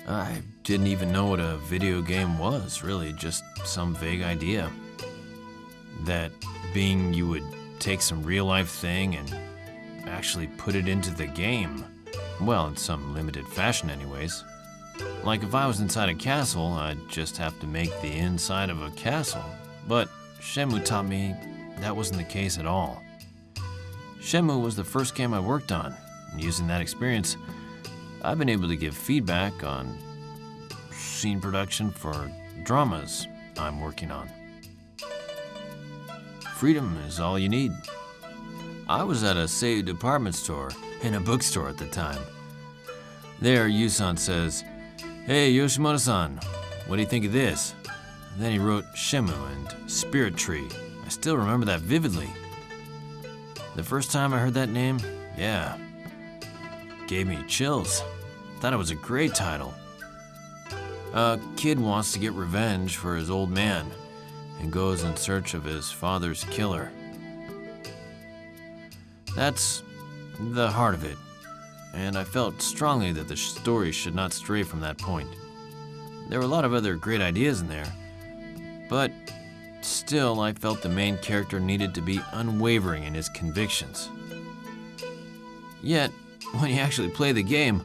I didn't even know what a video game was, really, just some vague idea. That being you would take some real-life thing and actually put it into the game. Well, in some limited fashion anyways. Like if I was inside a castle, I'd just have to make the inside of a castle. But Shenmue taught me that wasn't the case at all. Shenmue was the first game I worked on, and using that experience, I've been able to give feedback on scene production for dramas I'm working on. Freedom is all you need. I was at a Seiyu department store and a bookstore at the time. There, Yusan says, "Hey, Yoshimoto-san, what do you think of this?" Then he wrote Shenmue and Spirit Tree. I still remember that vividly. The first time I heard that name, yeah, gave me chills. Thought it was a great title. A kid wants to get revenge for his old man and goes in search of his father's killer. That's the heart of it, and I felt strongly that the story should not stray from that point. There were a lot of other great ideas in there, but still I felt the main character needed to be unwavering in his convictions. Yet, when you actually play the game,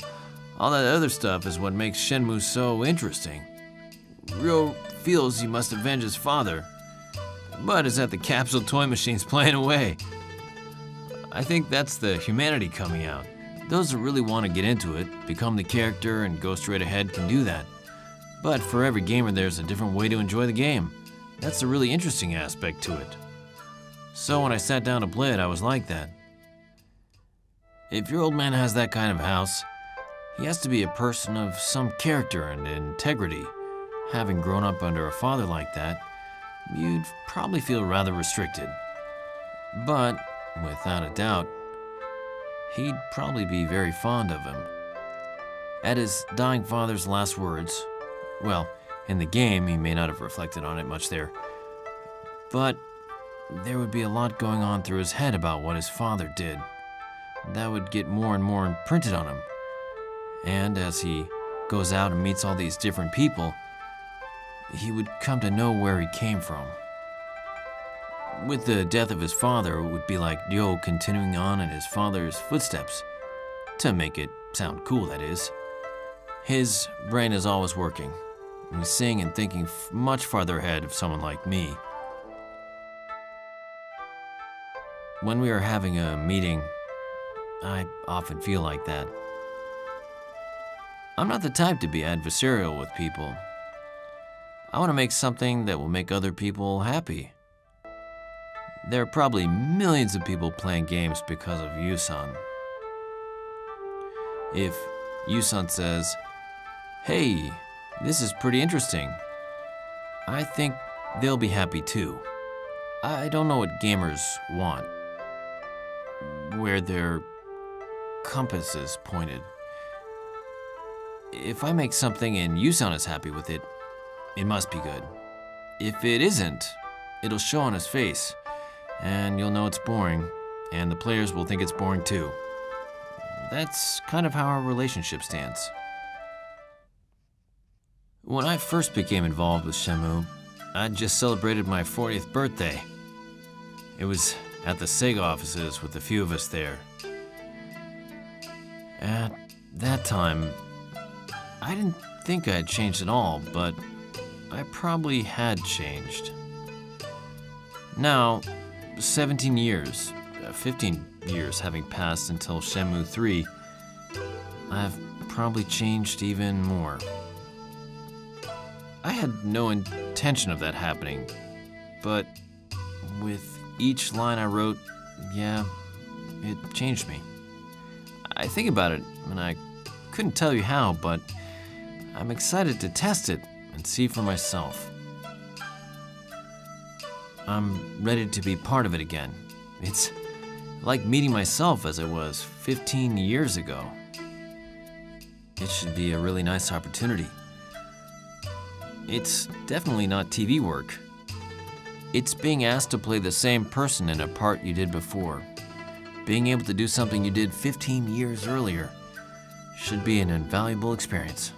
all that other stuff is what makes Shenmue so interesting. Ryo feels he must avenge his father, but is at the capsule toy machines playing away. I think that's the humanity coming out. Those that really want to get into it, become the character, and go straight ahead can do that. But for every gamer, there's a different way to enjoy the game. That's the really interesting aspect to it. So when I sat down to play it, I was like that. If your old man has that kind of house, he has to be a person of some character and integrity. Having grown up under a father like that, you'd probably feel rather restricted. But, without a doubt, he'd probably be very fond of him. At his dying father's last words, well, in the game he may not have reflected on it much there, but there would be a lot going on through his head about what his father did. That would get more and more imprinted on him. And as he goes out and meets all these different people, he would come to know where he came from. With the death of his father, it would be like Ryo continuing on in his father's footsteps. To make it sound cool, that is. His brain is always working. He's seeing and thinking much farther ahead of someone like me. When we are having a meeting, I often feel like that. I'm not the type to be adversarial with people. I want to make something that will make other people happy. There are probably millions of people playing games because of Yusan. If Yusan says, "Hey, this is pretty interesting," I think they'll be happy too. I don't know what gamers want, where their compass is pointed. If I make something and Yusan is happy with it, it must be good. If it isn't, it'll show on his face, and you'll know it's boring, and the players will think it's boring too. That's kind of how our relationship stands. When I first became involved with Shenmue, I'd just celebrated my 40th birthday. It was at the Sega offices with a few of us there. At that time, I didn't think I had changed at all, but I probably had changed. Now, 17 years, 15 years having passed until Shenmue 3, I've probably changed even more. I had no intention of that happening, but with each line I wrote, yeah, it changed me. I think about it, and I couldn't tell you how, but I'm excited to test it and see for myself. I'm ready to be part of it again. It's like meeting myself as I was 15 years ago. It should be a really nice opportunity. It's definitely not TV work. It's being asked to play the same person in a part you did before. Being able to do something you did 15 years earlier should be an invaluable experience.